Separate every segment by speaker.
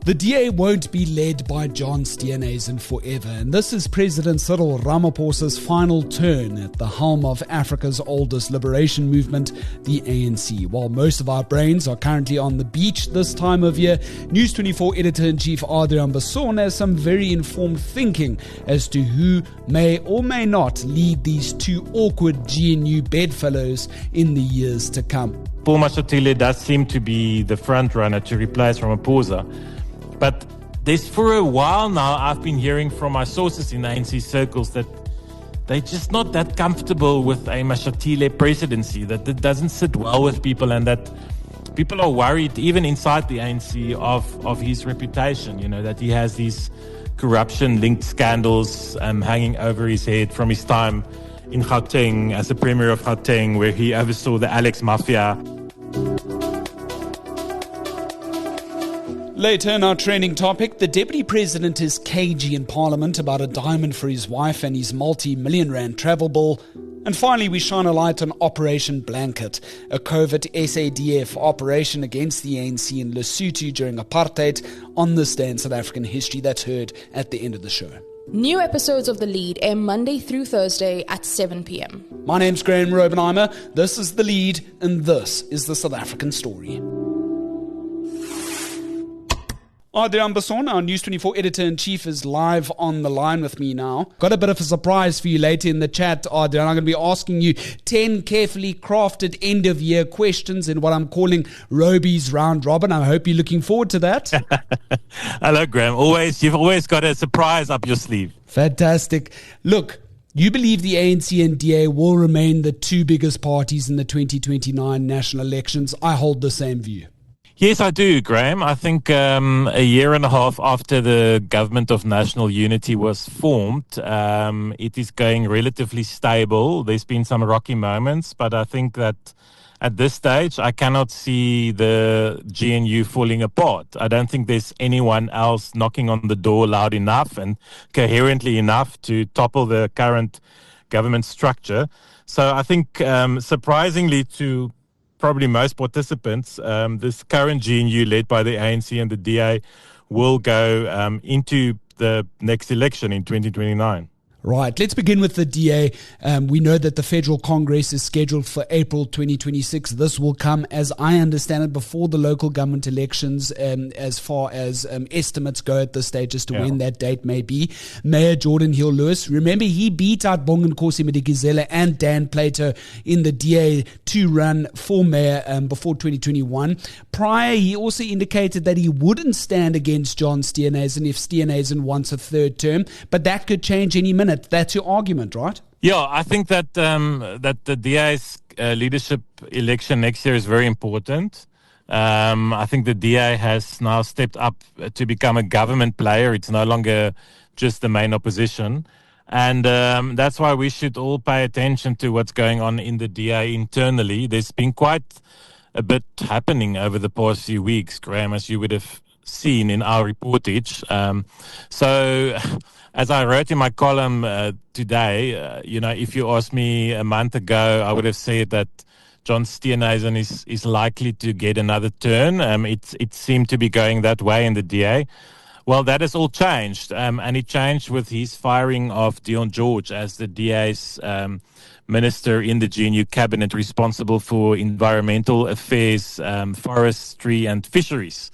Speaker 1: The DA won't be led by John Steenhuisen forever, and this is President Cyril Ramaphosa's final turn at the helm of Africa's oldest liberation movement, the ANC. While most of our brains are currently on the beach this time of year, News 24 Editor-in-Chief Adriaan Basson has some very informed thinking as to who may or may not lead these two awkward GNU bedfellows in the years to come.
Speaker 2: Paul Mashatile does seem to be the front runner to replace Ramaphosa. But there's for a while now, I've been hearing from my sources in ANC circles that they're just not that comfortable with a Mashatile presidency, that it doesn't sit well with people, and that people are worried, even inside the ANC, of his reputation, that he has these corruption-linked scandals hanging over his head from his time in Gauteng as the Premier of Gauteng, where he oversaw the Alex Mafia.
Speaker 1: Later in our training topic, the Deputy President is cagey in Parliament about a diamond for his wife and his multi-million-rand travel bill. And finally, we shine a light on Operation Blanket, a covert SADF operation against the ANC in Lesotho during apartheid, on this day in South African history. That's heard at the end of the show.
Speaker 3: New episodes of The Lead air Monday through Thursday at 7 p.m.
Speaker 1: My name's Graeme, this is The Lead, and this is the South African story. Adriaan Basson, our News 24 Editor-in-Chief, is live on the line with me now. Got a bit of a surprise for you later in the chat, Adriaan. I'm going to be asking you 10 carefully crafted end-of-year questions in what I'm calling Roby's Round Robin. I hope you're looking forward to that.
Speaker 2: Hello, Graeme. You've always got a surprise up your sleeve.
Speaker 1: Fantastic. Look, you believe the ANC and DA will remain the two biggest parties in the 2029 national elections. I hold the same view.
Speaker 2: Yes, I do, Graeme. I think a year and a half after the Government of National Unity was formed, it is going relatively stable. There's been some rocky moments, but I think that at this stage, I cannot see the GNU falling apart. I don't think there's anyone else knocking on the door loud enough and coherently enough to topple the current government structure. So I think, surprisingly to probably most participants, this current GNU led by the ANC and the DA will go into the next election in 2029.
Speaker 1: Right, let's begin with the DA. We know that the Federal Congress is scheduled for April 2026. This will come, as I understand it, before the local government elections, as far as estimates go at this stage as to when that date may be. Mayor Jordan Hill-Lewis, remember, he beat out Bonginkosi Madikizela and Dan Plato in the DA to run for mayor before 2021. Prior, he also indicated that he wouldn't stand against John Steenhuisen if Steenhuisen wants a third term, but that could change any minute. That's your argument, right?
Speaker 2: Yeah, I think that that the DA's leadership election next year is very important. I think the DA has now stepped up to become a government player. It's no longer just the main opposition. And that's why we should all pay attention to what's going on in the DA internally. There's been quite a bit happening over the past few weeks, Graeme, as you would have seen in our reportage. So, as I wrote in my column today, if you asked me a month ago, I would have said that John Steenhuisen is likely to get another turn. It seemed to be going that way in the DA. Well, that has all changed, and it changed with his firing of Deon George as the DA's minister in the GNU cabinet responsible for environmental affairs, forestry and fisheries.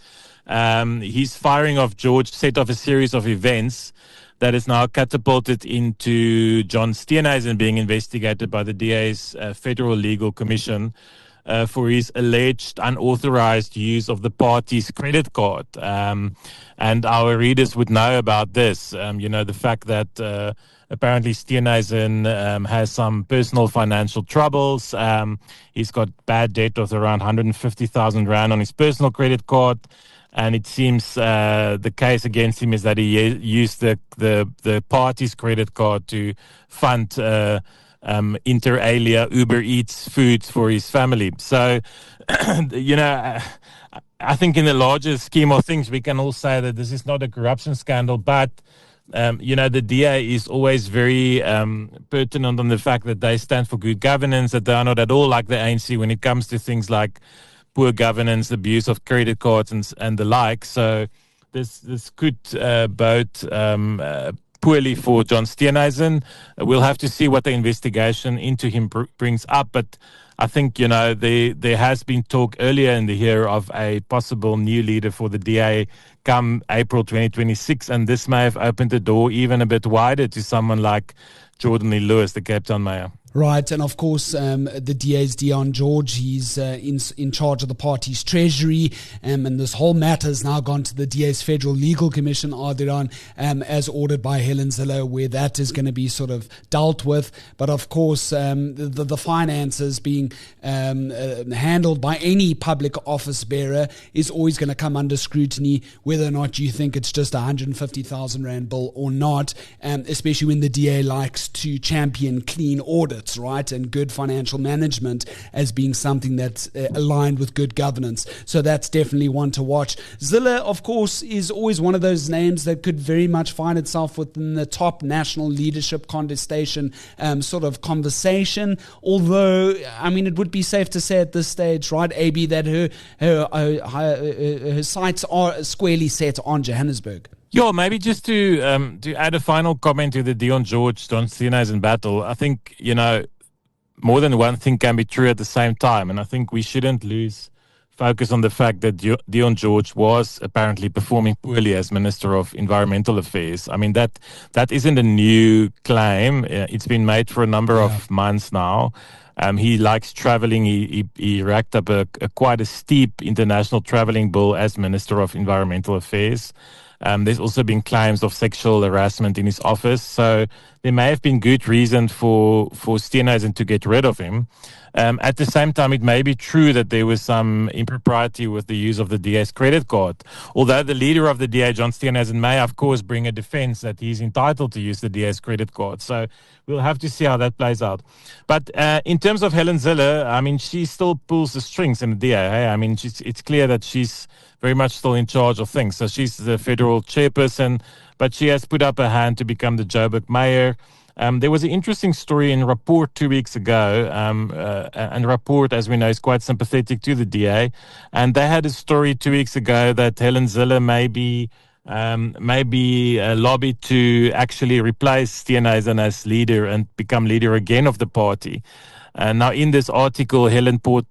Speaker 2: His firing of George set off a series of events that is now catapulted into John Steenhuisen being investigated by the DA's Federal Legal Commission for his alleged unauthorized use of the party's credit card. And our readers would know about this. The fact that apparently Steenhuisen has some personal financial troubles. He's got bad debt of around 150,000 Rand on his personal credit card. And it seems the case against him is that he used the party's credit card to fund inter alia Uber Eats foods for his family. So, I think in the larger scheme of things, we can all say that this is not a corruption scandal, but the DA is always very pertinent on the fact that they stand for good governance, that they are not at all like the ANC when it comes to things like poor governance, abuse of credit cards and the like. So this could bode poorly for John Steenhuisen. We'll have to see what the investigation into him brings up, but I think, there has been talk earlier in the year of a possible new leader for the DA come April 2026, and this may have opened the door even a bit wider to someone like Jordan Lewis, the Cape Town mayor.
Speaker 1: Right, and of course, the DA's Deon George, he's in charge of the party's treasury, and this whole matter has now gone to the DA's Federal Legal Commission, Adriaan, as ordered by Helen Zille, where that is going to be sort of dealt with. But of course, the finances being handled by any public office bearer is always going to come under scrutiny, whether or not you think it's just a 150,000 Rand bill or not, especially when the DA likes to champion clean audits, right, and good financial management as being something that's aligned with good governance. So that's definitely one to watch. Zille, of course, is always one of those names that could very much find itself within the top national leadership contestation sort of conversation. Although, I mean, it would be safe to say at this stage, right, AB, that her sights are squarely set on Johannesburg.
Speaker 2: Yeah, maybe just to add a final comment to the Deon George, John Steenhuisen battle. I think, more than one thing can be true at the same time. And I think we shouldn't lose focus on the fact that Deon George was apparently performing poorly as Minister of Environmental Affairs. I mean, that isn't a new claim. It's been made for a number of months now. He likes traveling. He racked up quite a steep international traveling bill as Minister of Environmental Affairs. There's also been claims of sexual harassment in his office. So there may have been good reason for Steenhuisen to get rid of him. At the same time, it may be true that there was some impropriety with the use of the DA's credit card. Although the leader of the DA, John Steenhuisen, may, of course, bring a defense that he's entitled to use the DA's credit card. So we'll have to see how that plays out. But in terms of Helen Zille, I mean, she still pulls the strings in the DA. Hey? I mean, it's clear that she's very much still in charge of things. So she's the federal chairperson, but she has put up her hand to become the Joburg mayor. There was an interesting story in Rapport 2 weeks ago, and Rapport, as we know, is quite sympathetic to the DA. And they had a story 2 weeks ago that Helen Zille may be lobbied to actually replace Steenhuisen as leader and become leader again of the party. Now, in this article, Helen poured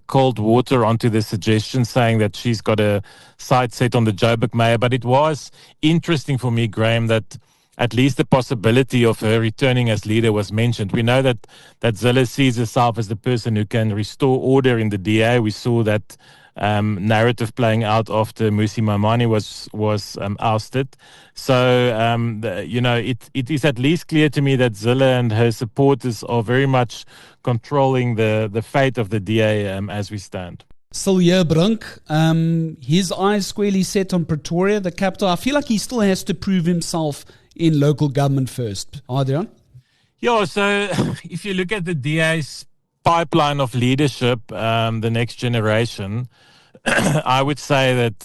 Speaker 2: cold water onto the suggestion, saying that she's got a sight set on the Joburg mayor. But it was interesting for me, Graeme, that at least the possibility of her returning as leader was mentioned. We know that Zille sees herself as the person who can restore order in the DA. We saw that narrative playing out after Musi Maimane was ousted. So, it is at least clear to me that Zille and her supporters are very much controlling the fate of the DA as we stand.
Speaker 1: Silje Brink, his eyes squarely set on Pretoria, the capital. I feel like he still has to prove himself in local government first. Adriaan?
Speaker 2: Yeah, so if you look at the DA's pipeline of leadership, the next generation, I would say that,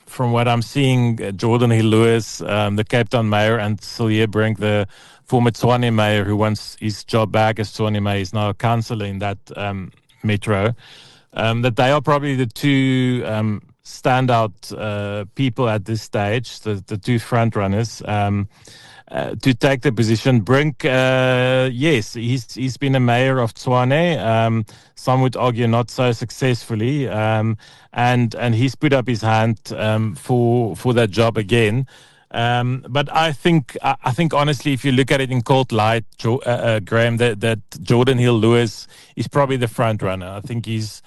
Speaker 2: from what I'm seeing, Jordan Lewis, the Cape Town mayor, and Silje Brink, the former Tshwane mayor who wants his job back as Tshwane mayor, is now a councillor in that metro, that they are probably the two standout people at this stage, the two front runners, to take the position. Brink, yes, he's been a mayor of Tshwane. Some would argue not so successfully, and he's put up his hand for that job again. But I think honestly, if you look at it in cold light, Graeme, that Jordan Lewis is probably the front runner. I think he's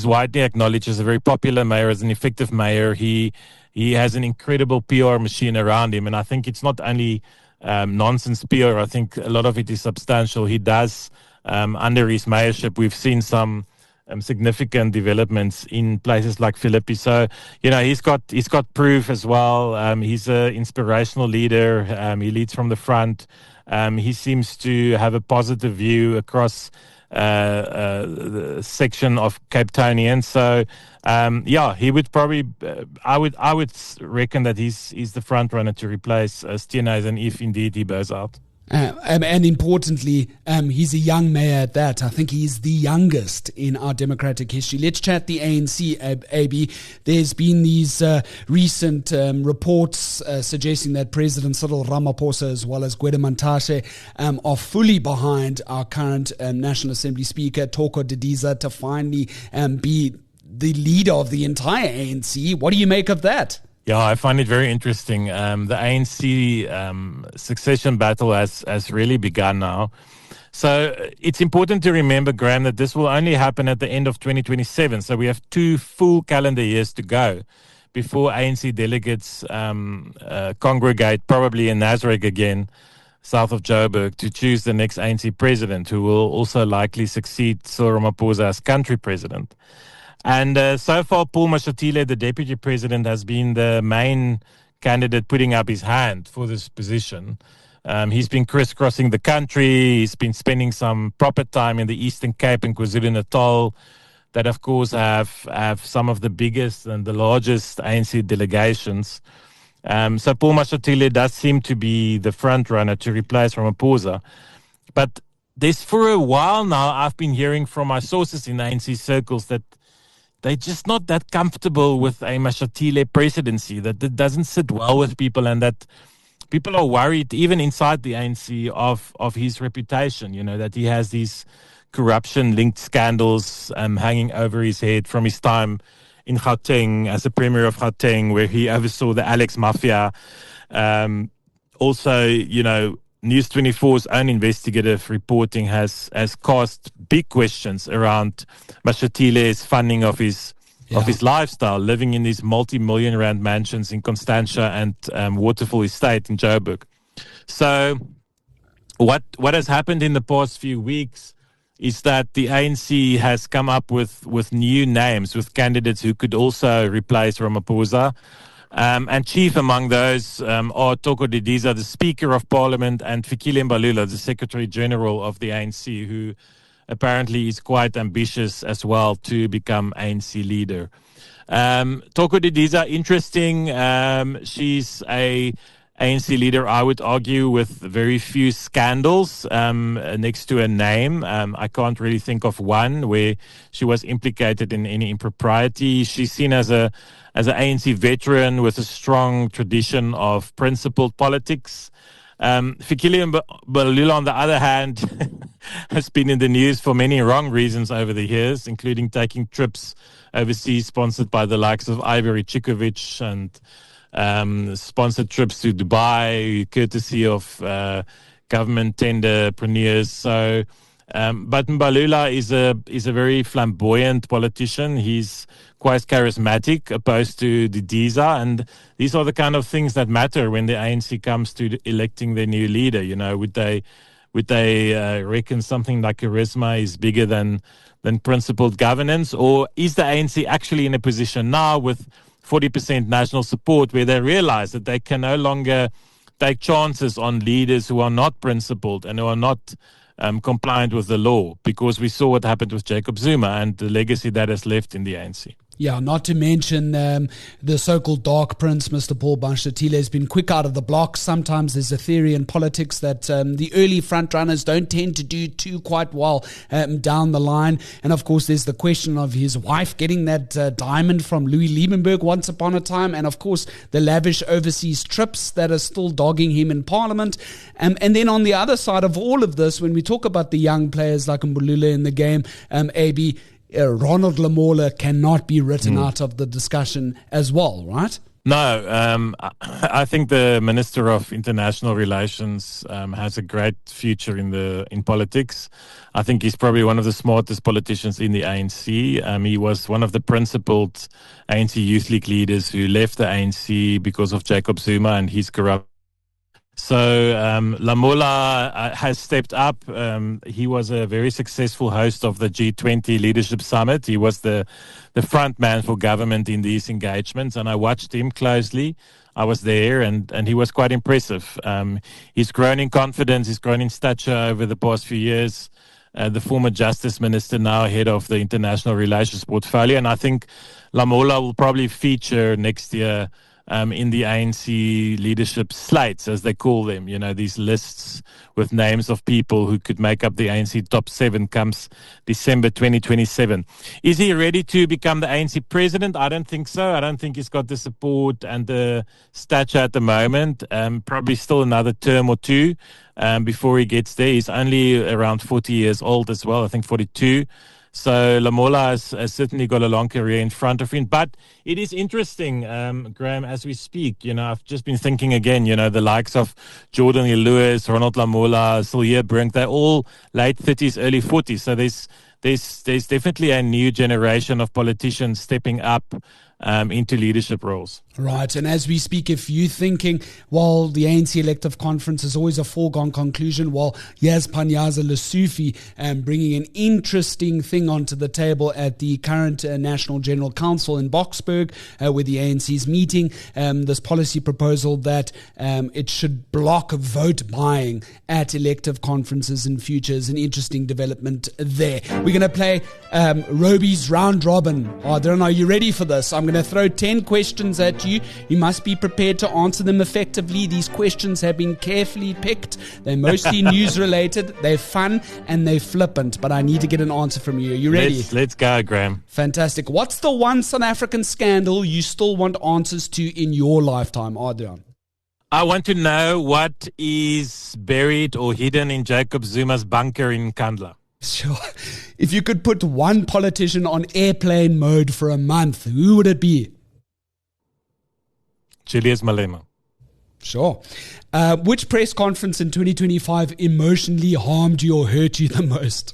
Speaker 2: widely acknowledged as a very popular mayor, as an effective mayor. He has an incredible PR machine around him, and I think it's not only nonsense PR. I think a lot of it is substantial. He does, under his mayorship, we've seen some significant developments in places like Philippi. So, he's got proof as well. He's an inspirational leader. He leads from the front. He seems to have a positive view across the section of Cape Townians. So, he would probably, I would reckon that he's the front runner to replace Steenhuisen if indeed he bows out.
Speaker 1: And importantly, he's a young mayor at that. I think he's the youngest in our democratic history. Let's chat the ANC, AB. There's been these recent reports suggesting that President Cyril Ramaphosa as well as Gwede Mantashe are fully behind our current National Assembly Speaker, Toko Didiza, to finally be the leader of the entire ANC. What do you make of that?
Speaker 2: Yeah, I find it very interesting. The ANC succession battle has really begun now. So it's important to remember, Graeme, that this will only happen at the end of 2027. So we have 2 full calendar years to go before ANC delegates congregate, probably in Nasrec again, south of Joburg, to choose the next ANC president, who will also likely succeed Cyril Ramaphosa as country president. And so far, Paul Mashatile, the deputy president, has been the main candidate putting up his hand for this position. He's been crisscrossing the country. He's been spending some proper time in the Eastern Cape and KwaZulu-Natal that, of course, have some of the biggest and the largest ANC delegations. So Paul Mashatile does seem to be the front runner to replace Ramaphosa. But there's, for a while now, I've been hearing from my sources in the ANC circles that they're just not that comfortable with a Mashatile presidency, that it doesn't sit well with people, and that people are worried, even inside the ANC, of his reputation, that he has these corruption-linked scandals hanging over his head from his time in Gauteng as the Premier of Gauteng, where he oversaw the Alex Mafia. Also, News 24's own investigative reporting has cast big questions around Mashatile's funding of his lifestyle, living in these multi-million-rand mansions in Constantia and Waterfall Estate in Joburg. So what has happened in the past few weeks is that the ANC has come up with new names, with candidates who could also replace Ramaphosa. And chief among those are Toko Didiza, the Speaker of Parliament, and Fikile Mbalula, the Secretary General of the ANC, who apparently is quite ambitious as well to become ANC leader. Toko Didiza, interesting. She's a ANC leader, I would argue, with very few scandals next to her name. I can't really think of one where she was implicated in any impropriety. She's seen as an ANC veteran with a strong tradition of principled politics. Fikile Mbalula, on the other hand, has been in the news for many wrong reasons over the years, including taking trips overseas sponsored by the likes of Ivory Chikovic and sponsored trips to Dubai, courtesy of government tenderpreneurs. So, but Mbalula is a very flamboyant politician. He's quite charismatic, opposed to Didiza, and these are the kind of things that matter when the ANC comes to electing their new leader. Would they reckon something like charisma is bigger than principled governance, or is the ANC actually in a position now with 40% national support where they realize that they can no longer take chances on leaders who are not principled and who are not compliant with the law, because we saw what happened with Jacob Zuma and the legacy that has left in the ANC.
Speaker 1: Yeah, not to mention the so-called dark prince, Mr. Paul Mashatile, has been quick out of the block. Sometimes there's a theory in politics that the early front-runners don't tend to do too quite well down the line. And, of course, there's the question of his wife getting that diamond from Louis Liebenberg once upon a time. And, of course, the lavish overseas trips that are still dogging him in Parliament. And then on the other side of all of this, when we talk about the young players like Mbalula in the game, AB, Ronald Lamola cannot be written out of the discussion as well, right?
Speaker 2: No, I think the Minister of International Relations has a great future in politics. I think he's probably one of the smartest politicians in the ANC. He was one of the principled ANC Youth League leaders who left the ANC because of Jacob Zuma and his corruption. So Lamola has stepped up. He was a very successful host of the G20 Leadership Summit. He was the front man for government in these engagements, and I watched him closely. I was there, and he was quite impressive. He's grown in confidence. He's grown in stature over the past few years. The former Justice Minister, now head of the International Relations portfolio, and I think Lamola will probably feature next year in the ANC leadership slates, as they call them, these lists with names of people who could make up the ANC top 7 comes December 2027. Is he ready to become the ANC president? I don't think so. I don't think he's got the support and the stature at the moment. Probably still another term or two before he gets there. He's only around 40 years old as well, I think 42. So Lamola has certainly got a long career in front of him. But it is interesting, Graeme, as we speak. I've just been thinking again, the likes of Jordan Lewis, Ronald Lamola, Silje Brink, they're all late 30s, early 40s. So there's definitely a new generation of politicians stepping up into leadership roles.
Speaker 1: Right, and as we speak, if you're thinking, well, the ANC elective conference is always a foregone conclusion, well, here's Panyaza Lesufi bringing an interesting thing onto the table at the current National General Council in Boksburg, where the ANC's meeting, this policy proposal that it should block vote buying at elective conferences in future is an interesting development there. We're going to play Roby's Round Robin. Adriaan, are you ready for this? I'm going to throw 10 questions at you. You must be prepared to answer them effectively. These questions have been carefully picked. They're mostly news related. They're fun and they're flippant, but I need to get an answer from you. Are you ready?
Speaker 2: Let's go, Graeme.
Speaker 1: Fantastic. What's the one South African scandal you still want answers to in your lifetime, Adriaan?
Speaker 2: I want to know what is buried or hidden in Jacob Zuma's bunker in Kandla.
Speaker 1: Sure. If you could put one politician on airplane mode for a month, who would it be?
Speaker 2: Julius Malema.
Speaker 1: Sure. Which press conference in 2025 emotionally harmed you or hurt you the most?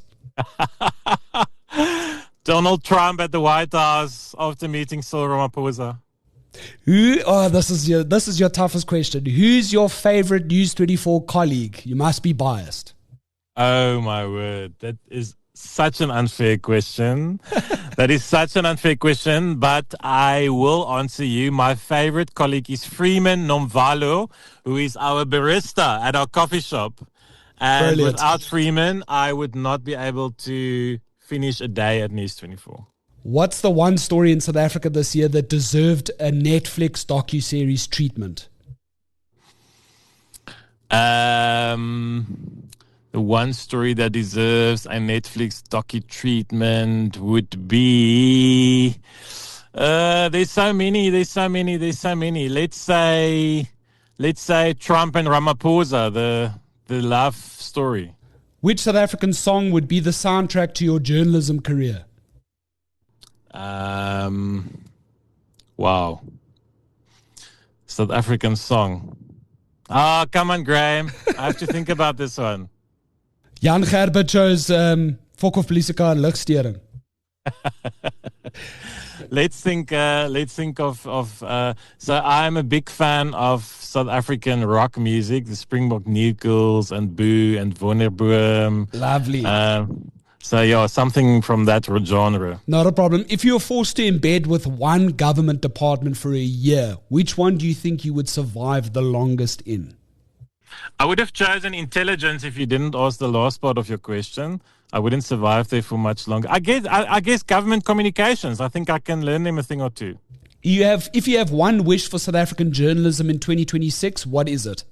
Speaker 2: Donald Trump at the White House after meeting Cyril Ramaphosa.
Speaker 1: This is your toughest question. Who's your favorite News 24 colleague? You must be biased.
Speaker 2: Oh, my word. That is such an unfair question. That is such an unfair question, but I will answer you. My favorite colleague is Freeman Nomvalo, who is our barista at our coffee shop. And
Speaker 1: Brilliant.
Speaker 2: Without Freeman, I would not be able to finish a day at News 24.
Speaker 1: What's the one story in South Africa this year that deserved a Netflix docuseries treatment?
Speaker 2: The one story that deserves a Netflix docu treatment would be... There's so many. Let's say Trump and Ramaphosa, the love story.
Speaker 1: Which South African song would be the soundtrack to your journalism career?
Speaker 2: Wow. South African song. Oh, come on, Graeme. I have to think about this one.
Speaker 1: Jan Gerber chose Fok of Polisika Ligstering.
Speaker 2: Let's think of so I'm a big fan of South African rock music, the Springbok Needles and Boo and Wonderboom.
Speaker 1: Lovely.
Speaker 2: So yeah, something from that genre.
Speaker 1: Not a problem. If you were forced to embed with one government department for a year, which one do you think you would survive the longest in?
Speaker 2: I would have chosen intelligence if you didn't ask the last part of your question. I wouldn't survive there for much longer. I guess government communications. I think I can learn them a thing or two.
Speaker 1: If you have one wish for South African journalism in 2026, what is it?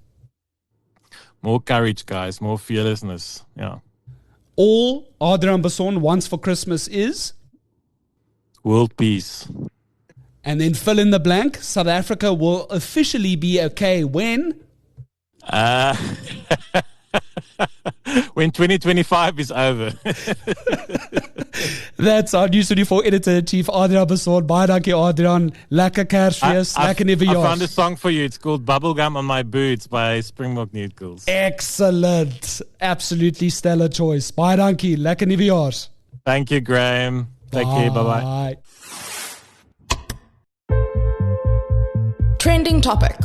Speaker 2: More courage, guys. More fearlessness. Yeah.
Speaker 1: All Adriaan Basson wants for Christmas is?
Speaker 2: World peace.
Speaker 1: And then fill in the blank. South Africa will officially be okay when?
Speaker 2: When 2025 is over.
Speaker 1: That's our News 24 Editor-in-Chief, Adriaan Basson. Baie dankie, Adriaan. Lekker Kersfees, lekker nuwejaars.
Speaker 2: I found a song for you. It's called Bubblegum on My Boots by Springbok Needles.
Speaker 1: Excellent. Absolutely stellar choice. Baie dankie. Lekker nuwejaars.
Speaker 2: Thank you, Graeme. Take care. Bye-bye.
Speaker 3: Trending topic.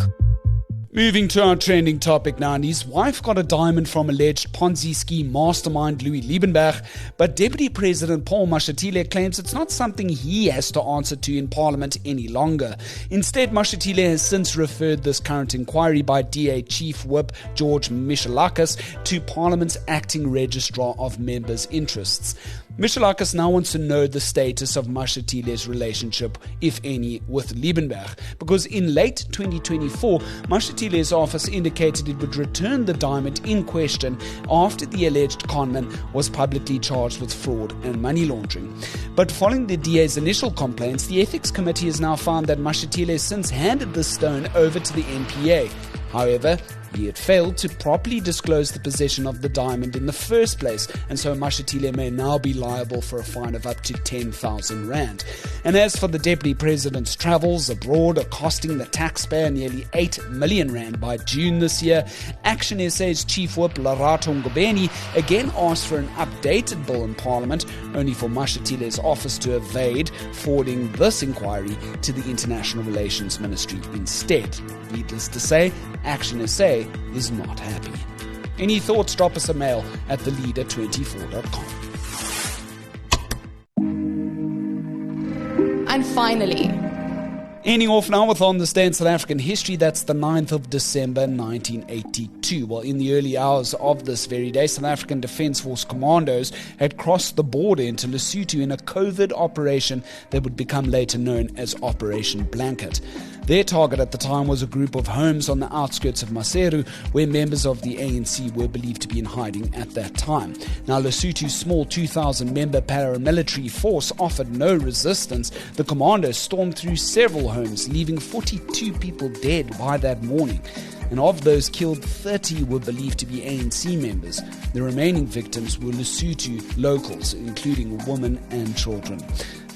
Speaker 1: Moving to our trending topic now, and his wife got a diamond from alleged Ponzi scheme mastermind Louis Liebenberg, but Deputy President Paul Mashatile claims it's not something he has to answer to in Parliament any longer. Instead, Mashatile has since referred this current inquiry by DA Chief Whip George Michalakis to Parliament's acting registrar of members' interests. Michalakis now wants to know the status of Mashatile's relationship, if any, with Liebenberg, because in late 2024, Mashatile's office indicated it would return the diamond in question after the alleged conman was publicly charged with fraud and money laundering. But following the DA's initial complaints, the Ethics Committee has now found that Mashatile has since handed the stone over to the NPA. However, he had failed to properly disclose the possession of the diamond in the first place, and so Mashatile may now be liable for a fine of up to 10,000 rand. And as for the Deputy President's travels abroad, costing the taxpayer nearly 8 million rand by June this year, Action SA's Chief Whip Lerato Ngobeni again asked for an updated bill in Parliament, only for Mashatile's office to evade forwarding this inquiry to the International Relations Ministry instead. Needless to say, Action SA is not happy. Any thoughts? Drop us a mail at theleader24.com.
Speaker 3: And finally,
Speaker 1: Ending off now with On This Day in South African History, that's the 9th of December 1982. Well, in the early hours of this very day, South African Defence Force commandos had crossed the border into Lesotho in a covert operation that would become later known as Operation Blanket. Their target at the time was a group of homes on the outskirts of Maseru, where members of the ANC were believed to be in hiding at that time. Now, Lesotho's small 2,000-member paramilitary force offered no resistance. The commandos stormed through several homes, leaving 42 people dead by that morning. And of those killed, 30 were believed to be ANC members. The remaining victims were Lesotho locals, including women and children.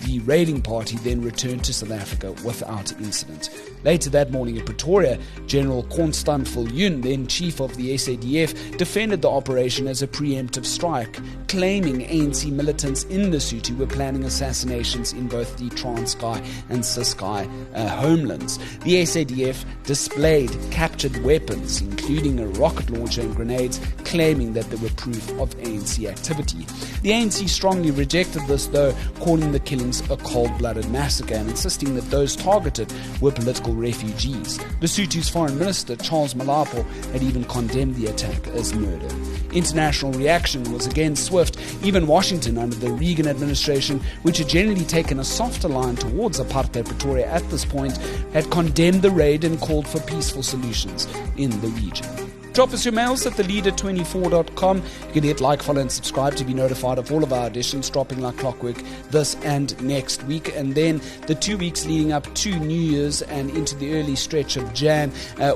Speaker 1: The raiding party then returned to South Africa without incident. Later that morning in Pretoria, General Constant Viljoen, then chief of the SADF, defended the operation as a preemptive strike, claiming ANC militants in Lesotho were planning assassinations in both the Transkei and Ciskei homelands. The SADF displayed captured weapons, including a rocket launcher and grenades, claiming that they were proof of ANC activity. The ANC strongly rejected this, though, calling the killings a cold-blooded massacre and insisting that those targeted were political refugees. Lesotho's Foreign Minister, Charles Malapo, had even condemned the attack as murder. International reaction was again swift. Even Washington, under the Reagan administration, which had generally taken a softer line towards apartheid Pretoria at this point, had condemned the raid and called for peaceful solutions in the region. Drop us your mails at theleader24.com. You can hit like, follow and subscribe to be notified of all of our editions dropping like clockwork this and next week. And then the 2 weeks leading up to New Year's and into the early stretch of Jan,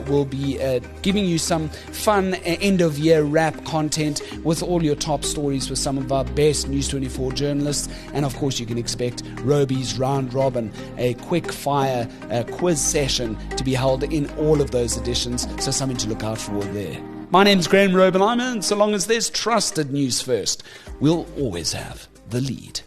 Speaker 1: we'll be giving you some fun end-of-year wrap content with all your top stories with some of our best News 24 journalists. And of course, you can expect Roby's Round Robin, a quick-fire quiz session to be held in all of those editions. So something to look out for there. My name's Graeme, and so long as there's trusted news first, we'll always have the lead.